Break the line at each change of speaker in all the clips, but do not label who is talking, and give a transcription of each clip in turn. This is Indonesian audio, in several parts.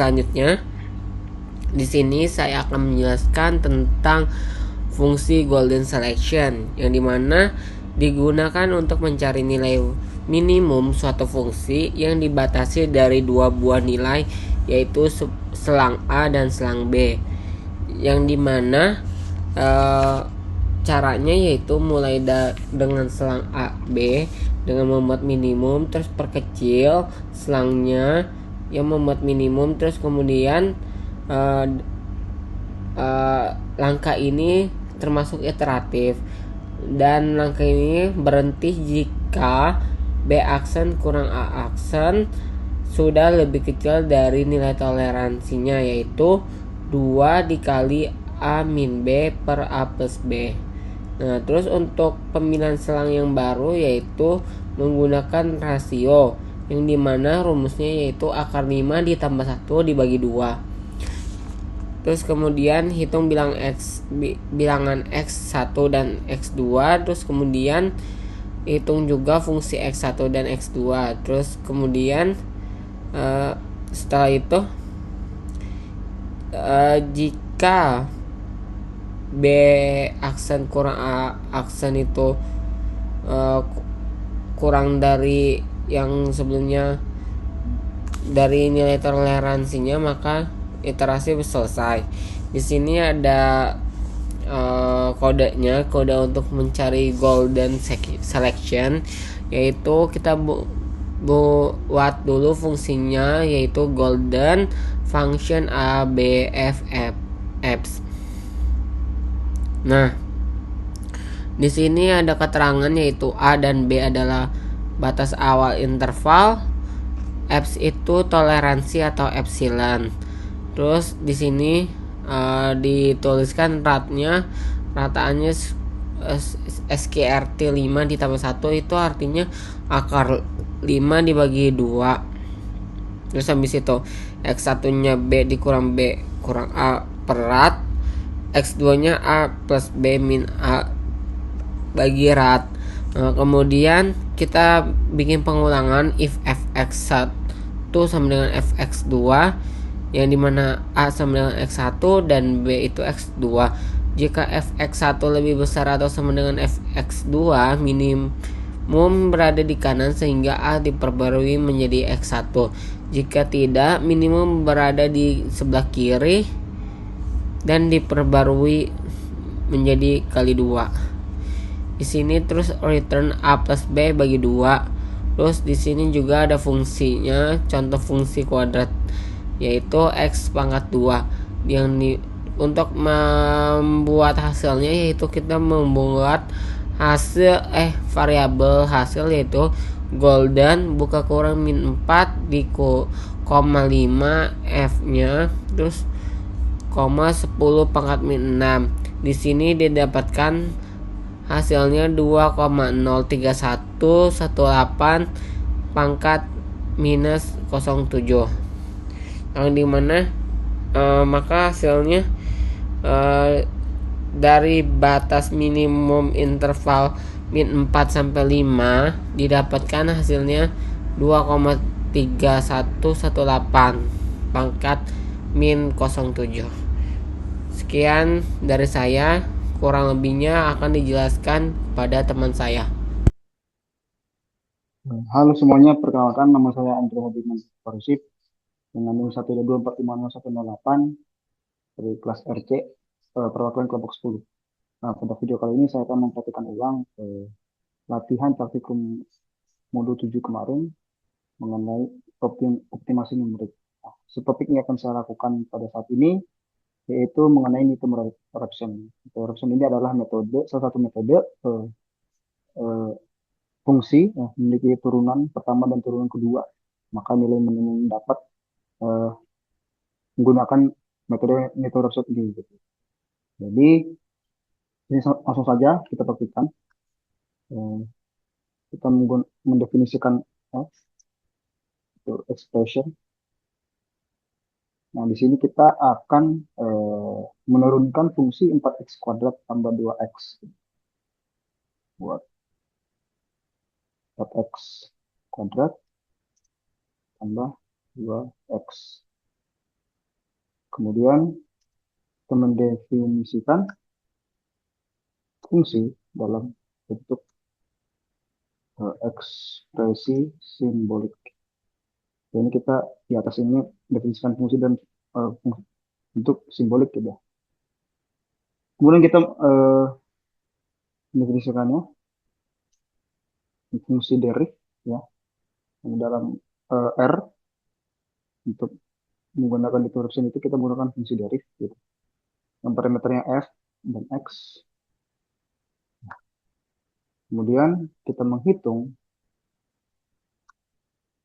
selanjutnya di sini saya akan menjelaskan tentang fungsi golden selection yang dimana digunakan untuk mencari nilai minimum suatu fungsi yang dibatasi dari dua buah nilai, yaitu selang A dan selang B, yang dimana caranya yaitu mulai dengan selang A B dengan membuat minimum, terus perkecil selangnya yang membuat minimum, terus kemudian uh, langkah ini termasuk iteratif, dan langkah ini berhenti jika B aksen kurang A aksen sudah lebih kecil dari nilai toleransinya, yaitu 2 dikali A min B per A plus B. Nah, terus untuk pemilihan selang yang baru yaitu menggunakan rasio, yang dimana rumusnya yaitu akar 5 ditambah 1 dibagi 2. Terus kemudian hitung bilangan X1 dan X2. Terus kemudian hitung juga fungsi X1 dan X2. Terus kemudian setelah itu jika B aksen kurang A aksen itu kurang dari yang sebelumnya dari nilai toleransinya, maka iterasi selesai. Di sini ada kodenya, kode untuk mencari golden selection, yaitu kita buat dulu fungsinya, yaitu golden function A B F F. Nah, di sini ada keterangan yaitu A dan B adalah batas awal interval, F itu toleransi atau epsilon. Terus di sini dituliskan rataannya SQRT 5 ditambah 1, itu artinya akar 5 dibagi 2. Terus habis itu X1 nya B dikurang B kurang A per rat, X2 nya A plus B min A bagi rat. Kemudian kita bikin pengulangan if fx1 sama dengan fx2, yang dimana A sama dengan X1 dan B itu X2. Jika fx1 lebih besar atau sama dengan fx2, minimum berada di kanan sehingga A diperbarui menjadi X1. Jika tidak, minimum berada di sebelah kiri dan diperbarui menjadi kali 2. Di sini terus return A plus B bagi 2. Terus di sini juga ada fungsinya, contoh fungsi kuadrat, yaitu X pangkat 2, yang untuk membuat hasilnya yaitu kita membuat hasil variabel hasil, yaitu golden buka kurang min 4 di koma 5 F nya, terus koma 10 pangkat min 6. Di sini didapatkan hasilnya 2,03118 pangkat minus 07, yang dimana maka hasilnya dari batas minimum interval min 4 sampai 5 didapatkan hasilnya 2,3118 pangkat min 07. Sekian dari saya, kurang lebihnya akan dijelaskan pada teman saya.
Halo semuanya, perkenalkan nama saya Andre Hadiman Parusip dengan NIM 122450108 dari kelas RC, perwakilan kelompok 10. Nah, pada video kali ini saya akan mempraktikkan ulang latihan praktikum modul 7 kemarin mengenai optimasi numerik. Nah, subtopik yang akan saya lakukan pada saat ini yaitu mengenai Newton Raphson. Newton Raphson ini adalah salah satu metode eh, fungsi yang memiliki turunan pertama dan turunan kedua. Maka nilai minimum dapat eh, menggunakan metode Newton Raphson ini. Gitu. Jadi ini langsung saja kita praktikkan. Eh, kita mendefinisikan eh, itu expression. Nah, di sini kita akan menurunkan fungsi 4x kuadrat tambah 2x buat 4x kuadrat tambah 2x. Kemudian kita mendefinisikan fungsi dalam bentuk ekspresi simbolik. Jadi kita di atas ini definisikan fungsi dan bentuk simbolik gitu. Kemudian kita mendefinisikannya fungsi derif ya dalam R untuk menggunakan determinisme itu kita menggunakan fungsi derif gitu. Yang parameternya f dan x. Kemudian kita menghitung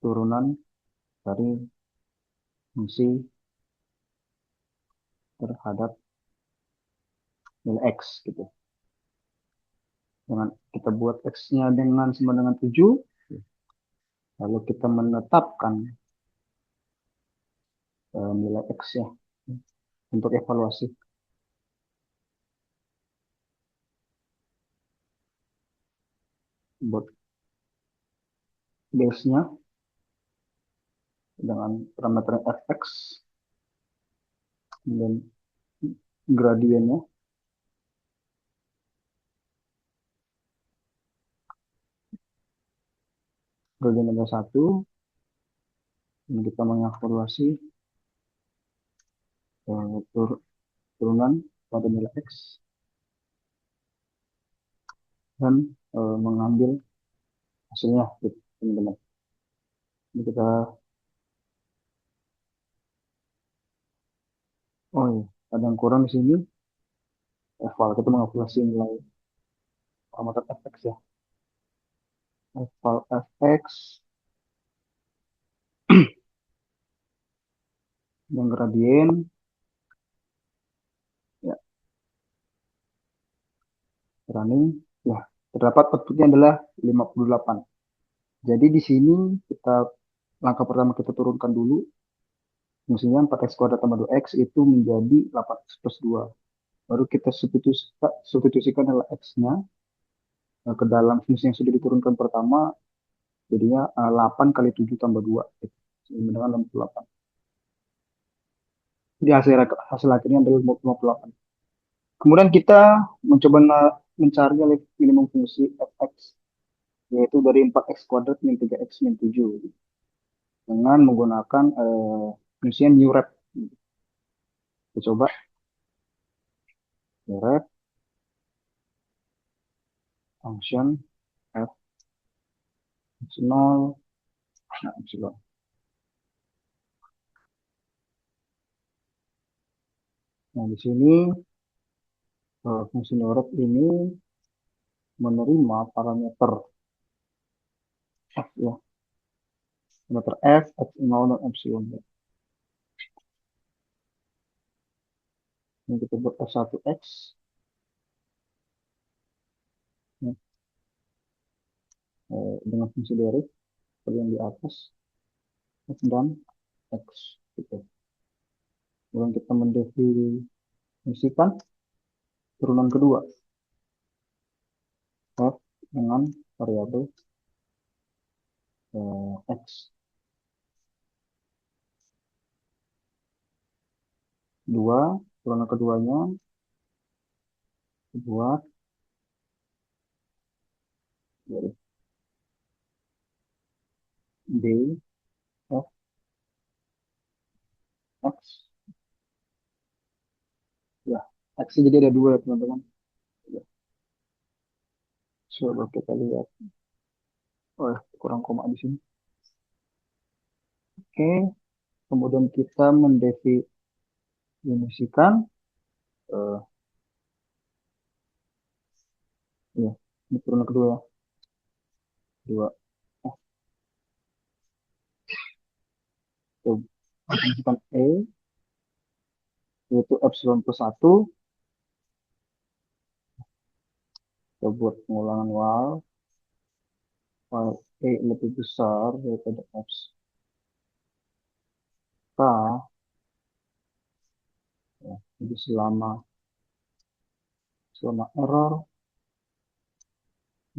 turunan dari fungsi terhadap nilai x gitu. Dengan kita buat x-nya dengan sama dengan 7, lalu kita menetapkan nilai x ya untuk evaluasi. Buat base-nya dengan parameter fx dan gradiennya gradien nomor 1 dan kita mengevaluasi turunan pada nilai x dan mengambil hasilnya gitu, teman-teman. Ini kita oh iya, ada yang kurang di sini eval kita mengevaluasi nilai parameter fx ya. Eval fx yang gradien ya running ya terdapat outputnya adalah 58. Jadi di sini kita langkah pertama kita turunkan dulu fungsinya 4x kuadrat tambah 2x itu menjadi 8x plus 2. Baru kita substitusikan nilai x-nya ke dalam fungsi yang sudah diturunkan pertama, jadinya 8 kali 7 tambah 2. Gitu. Sama dengan 58. Jadi hasil akhirnya adalah 58. Kemudian kita mencoba mencari minimum fungsi fx, yaitu dari 4x kuadrat min 3x min 7. Dengan menggunakan fungsi new rep. Kita coba new rep function f epsilon, nah, epsilon. Nah, di sini fungsi new rep ini menerima parameter f ya, parameter f, x0 dan epsilon. Ini kita buat f1x ya, dengan fungsi derif seperti yang di atas f dan x gitu. Kemudian kita mendefinisikan turunan kedua f dengan variabel x 2 turunan keduanya buat dari d f x ya x jadi ada dua ya teman-teman ya, coba kita lihat oh kurang koma di sini. Oke, kemudian kita mendefinisikan eh, ya ini turunan kedua ya. Dua f itu definisikan e yaitu epsilon plus 1. Kita buat pengulangan while e lebih besar daripada f k ya. Jadi selama error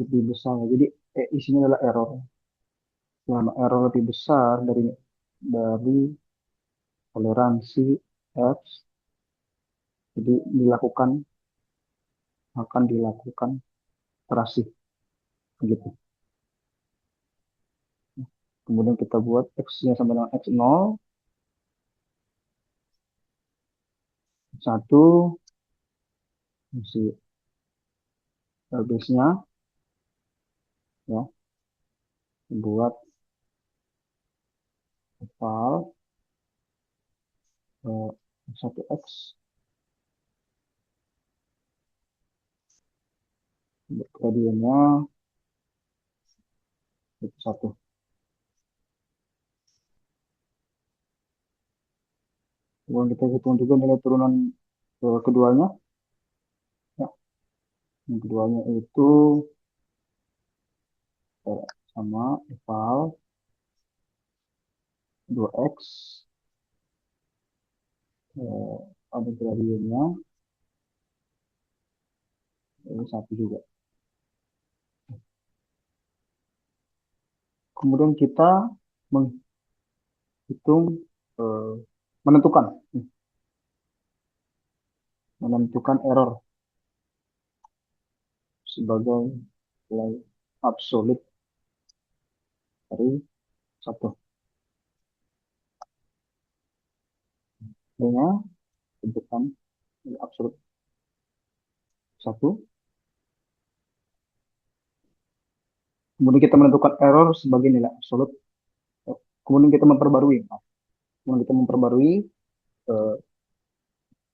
lebih besar. Jadi isinya adalah error. Selama error lebih besar dari toleransi X, jadi akan dilakukan terasi begitu. Kemudian kita buat X-nya sama dengan X0, 1, fungsi base-nya, ya, buat eval 1X, gradiennya itu 1. Kemudian kita hitung juga nilai turunan keduanya, ya. Yang keduanya itu sama eval 2X, ada gradiennya, ini 1 juga. Kemudian kita menghitung, eh, menentukan, menentukan error sebagai nilai absolut dari 1. Nilainya tentukan nilai absolut 1. Kemudian kita menentukan error sebagai nilai absolut. Kemudian kita memperbarui. Kemudian kita memperbarui eh,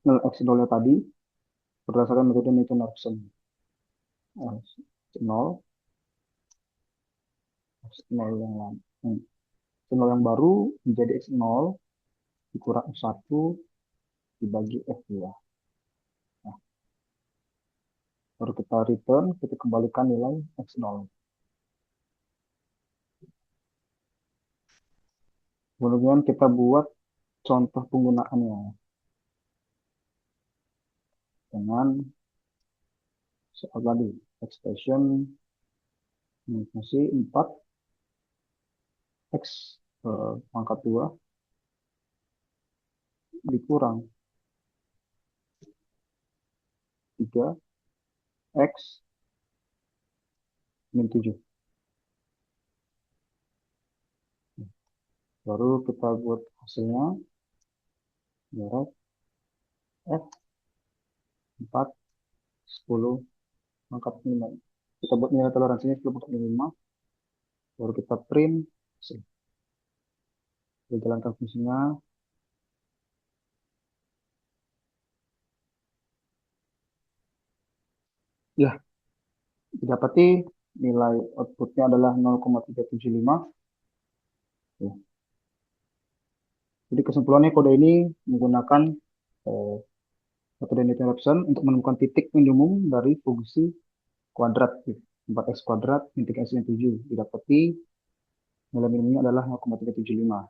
nilai x 0 tadi berdasarkan metode Newton-Raphson. X0, X0 yang lama. X0 yang baru menjadi X0 dikurang X1 dibagi F2. Nah, baru kita return, kita kembalikan nilai X0. Kemudian kita buat contoh penggunaannya dengan soal tadi, expression fungsi 4 X pangkat 2 dikurang 3 X min 7. Baru kita buat hasilnya, jarak F 4 10 pangkat 5. Kita buat nilai toleransinya 10 pangkat 5. Baru kita print hasil. Kita jalankan fungsinya. Ya, didapati nilai outputnya adalah 0,375. Ya. Jadi kesimpulannya kode ini menggunakan eh, metode Newton-Raphson untuk menemukan titik minimum dari fungsi kuadrat 4x kuadrat min 3x min 7. Didapati nilai minimumnya adalah 0,375.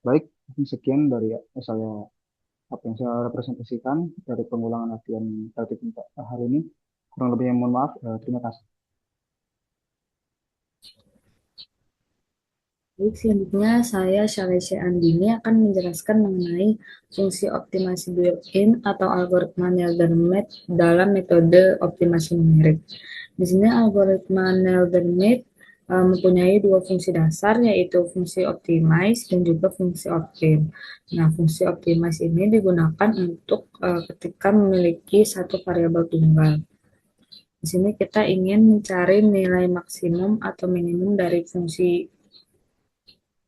Baik, sekian dari saya, apa yang saya representasikan dari pengulangan latihan praktik hari ini. Kurang lebihnya mohon maaf. Terima kasih.
Baik, selanjutnya saya Syalesya Andini akan menjelaskan mengenai fungsi optimasi built-in atau algoritma Neldermead dalam metode optimasi numerik. Di sini algoritma Neldermead mempunyai dua fungsi dasar, yaitu fungsi optimize dan juga fungsi optim. Nah, fungsi optimize ini digunakan untuk ketika memiliki satu variabel tunggal. Di sini kita ingin mencari nilai maksimum atau minimum dari fungsi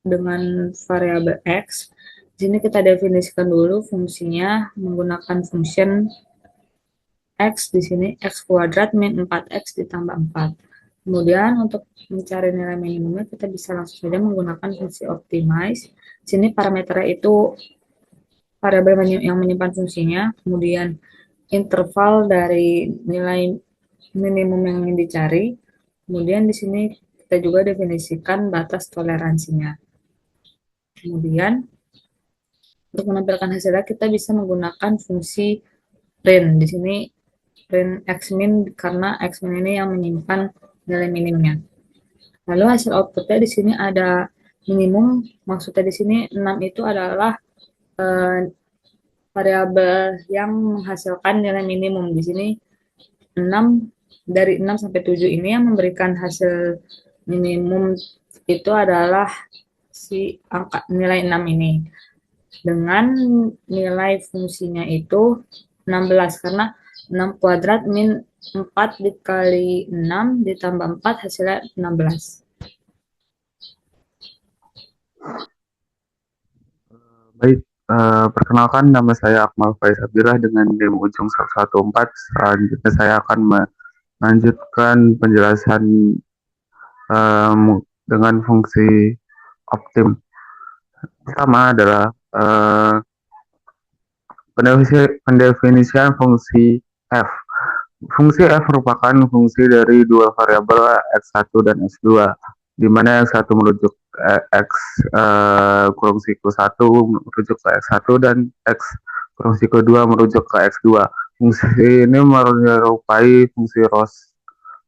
dengan variabel X. Di sini kita definisikan dulu fungsinya menggunakan function X, di sini X kuadrat min 4X ditambah 4. Kemudian untuk mencari nilai minimumnya kita bisa langsung saja menggunakan fungsi optimize. Di sini parameternya itu variabel yang menyimpan fungsinya, kemudian interval dari nilai minimum yang ingin dicari. Kemudian di sini kita juga definisikan batas toleransinya. Kemudian untuk menampilkan hasilnya kita bisa menggunakan fungsi print. Di sini print xmin karena xmin ini yang menyimpan nilai minimnya. Lalu hasil outputnya di sini ada minimum, maksudnya di sini 6 itu adalah variabel yang menghasilkan nilai minimum. Di sini 6 dari 6 sampai 7 ini yang memberikan hasil minimum itu adalah si angka nilai 6 ini. Dengan nilai fungsinya itu 16 karena 6 kuadrat min 4 dikali 6 ditambah 4 hasilnya 16.
Baik, perkenalkan nama saya Akmal Faiz Abdillah dengan NIM ujung 114. Selanjutnya saya akan melanjutkan penjelasan dengan fungsi optim. Pertama adalah pendefinisian fungsi f. Fungsi f merupakan fungsi dari dua variabel x1 dan x2, di mana x1 merujuk x kurung siku 1 merujuk ke x1 dan x kurung siku 2 merujuk ke x2. Fungsi ini menyerupai fungsi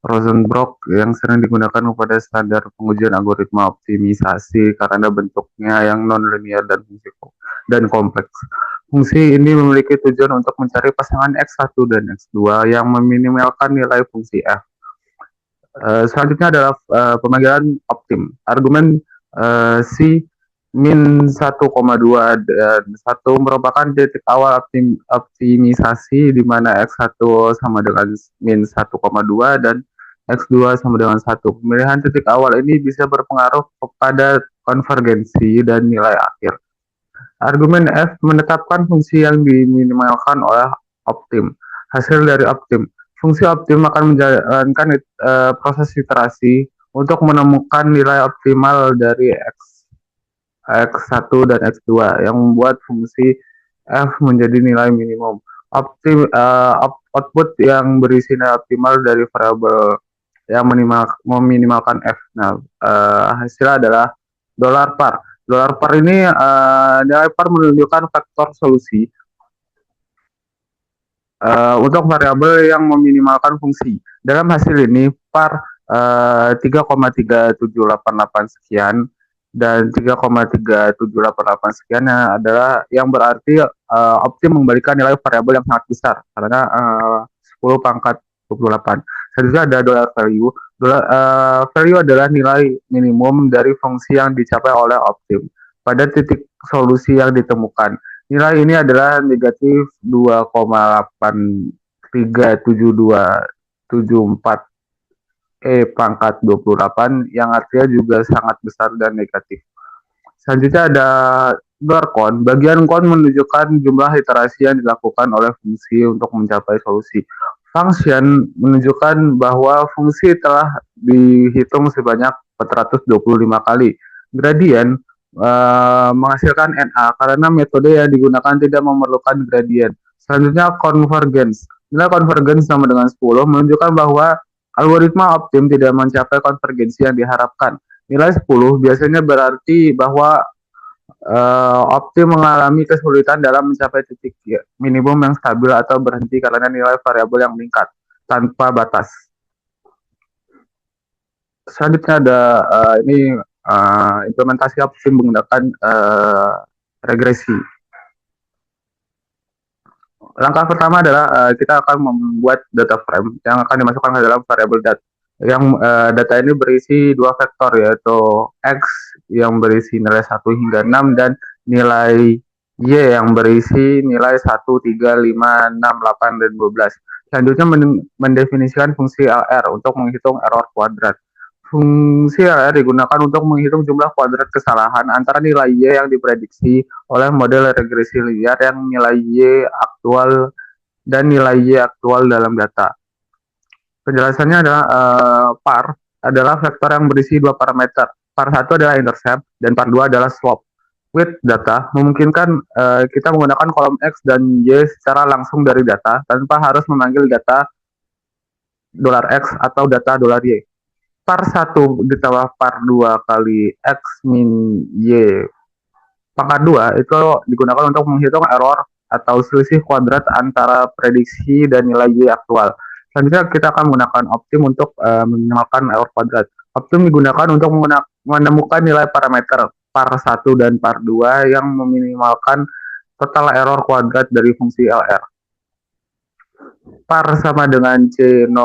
Rosenbrock yang sering digunakan pada standar pengujian algoritma optimisasi karena bentuknya yang non-linear dan kompleks. Fungsi ini memiliki tujuan untuk mencari pasangan x1 dan x2 yang meminimalkan nilai fungsi f. Selanjutnya adalah pemanggilan optim. Argumen si min 1,2 dan 1 merupakan titik awal optimisasi di mana x1 sama dengan min 1,2 dan x2 sama dengan 1. Pemilihan titik awal ini bisa berpengaruh kepada konvergensi dan nilai akhir. Argumen F menetapkan fungsi yang diminimalkan oleh optim. Hasil dari optim. Fungsi optim akan menjalankan proses iterasi untuk menemukan nilai optimal dari x1 dan x2 yang membuat fungsi f menjadi nilai minimum. Output yang berisi nilai optimal dari variabel yang meminimalkan f. Nah, hasilnya adalah $par. $par ini nilai par menunjukkan faktor solusi untuk variabel yang meminimalkan fungsi. Dalam hasil ini par 3,3788 sekian dan 3,3788 sekian adalah yang berarti optim memberikan nilai variabel yang sangat besar karena 10 pangkat 28. Selanjutnya ada $value. Value adalah nilai minimum dari fungsi yang dicapai oleh optim pada titik solusi yang ditemukan. Nilai ini adalah negatif 2,83724 pangkat 28 yang artinya juga sangat besar dan negatif. Selanjutnya ada count. Bagian count menunjukkan jumlah iterasi yang dilakukan oleh fungsi untuk mencapai solusi. Function menunjukkan bahwa fungsi telah dihitung sebanyak 425 kali. Gradient menghasilkan NA karena metode yang digunakan tidak memerlukan gradient. Selanjutnya convergence. Nilai convergence sama dengan 10 menunjukkan bahwa algoritma optim tidak mencapai konvergensi yang diharapkan. Nilai 10 biasanya berarti bahwa optim mengalami kesulitan dalam mencapai titik minimum yang stabil atau berhenti karena nilai variabel yang meningkat tanpa batas. Selanjutnya ada ini implementasi optim menggunakan regresi. Langkah pertama adalah kita akan membuat data frame yang akan dimasukkan ke dalam variabel dat. Yang data ini berisi dua vektor yaitu x yang berisi nilai 1 hingga 6 dan nilai y yang berisi nilai 1, 3, 5, 6, 8, dan 12. Selanjutnya mendefinisikan fungsi LR untuk menghitung error kuadrat. Fungsi LR digunakan untuk menghitung jumlah kuadrat kesalahan antara nilai Y yang diprediksi oleh model regresi linear yang nilai Y aktual dan nilai Y aktual dalam data. Penjelasannya adalah par adalah vektor yang berisi dua parameter. Par 1 adalah intercept dan par 2 adalah slope. With data memungkinkan kita menggunakan kolom X dan Y secara langsung dari data tanpa harus memanggil data $X atau data $Y. Par 1 ditambah par 2 kali X min Y pangkat 2 itu digunakan untuk menghitung error atau selisih kuadrat antara prediksi dan nilai Y aktual. Selanjutnya kita akan menggunakan optim untuk meminimalkan error kuadrat. Optim digunakan untuk menemukan nilai parameter par 1 dan par 2 yang meminimalkan total error kuadrat dari fungsi LR. Par sama dengan C 0,1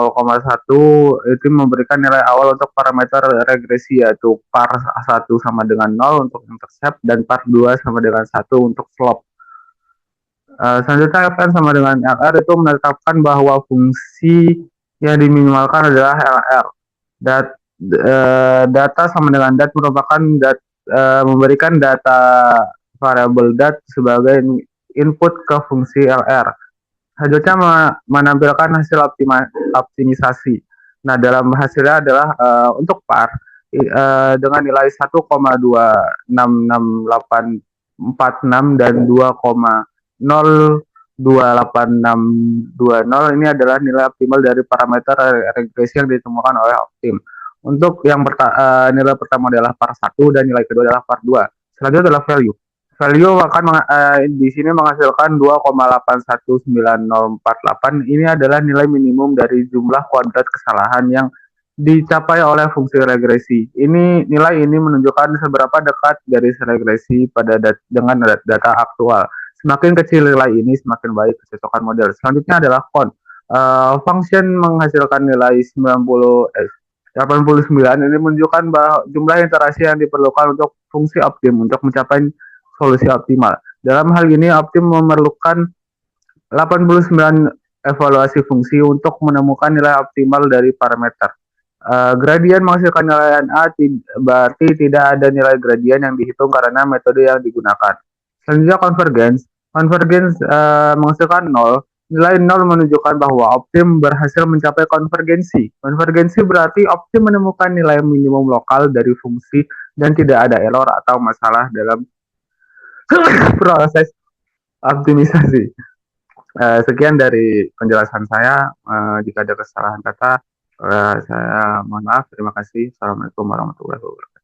itu memberikan nilai awal untuk parameter regresi, yaitu par 1 sama dengan 0 untuk intercept dan par 2 sama dengan 1 untuk slope. Selanjutnya Fn sama dengan LR itu menetapkan bahwa fungsi yang diminimalkan adalah LR. Data sama dengan dat merupakan memberikan data variabel dat sebagai input ke fungsi LR. Selanjutnya menampilkan hasil optimisasi. Nah, dalam hasilnya adalah untuk par dengan nilai 1,2664846 dan 2,0286620 ini adalah nilai optimal dari parameter regresi yang ditemukan oleh Optim. Untuk yang nilai pertama adalah par 1 dan nilai kedua adalah par 2. Selanjutnya adalah value. Value akan di sini menghasilkan 2,819048. Ini adalah nilai minimum dari jumlah kuadrat kesalahan yang dicapai oleh fungsi regresi. Nilai ini menunjukkan seberapa dekat garis regresi dengan data aktual. Semakin kecil nilai ini, semakin baik kecocokan model. Selanjutnya adalah con. Function menghasilkan nilai 89. Ini menunjukkan bahwa jumlah iterasi yang diperlukan untuk fungsi Optim untuk mencapai solusi optimal. Dalam hal ini, Optim memerlukan 89 evaluasi fungsi untuk menemukan nilai optimal dari parameter. Gradien menghasilkan nilai NA, berarti tidak ada nilai gradien yang dihitung karena metode yang digunakan. Selanjutnya convergence. Convergence menghasilkan 0. Nilai 0 menunjukkan bahwa Optim berhasil mencapai konvergensi. Konvergensi berarti Optim menemukan nilai minimum lokal dari fungsi dan tidak ada error atau masalah dalam proses optimisasi. Sekian dari penjelasan saya. Jika ada kesalahan kata, saya mohon maaf. Terima kasih. Assalamualaikum warahmatullahi wabarakatuh.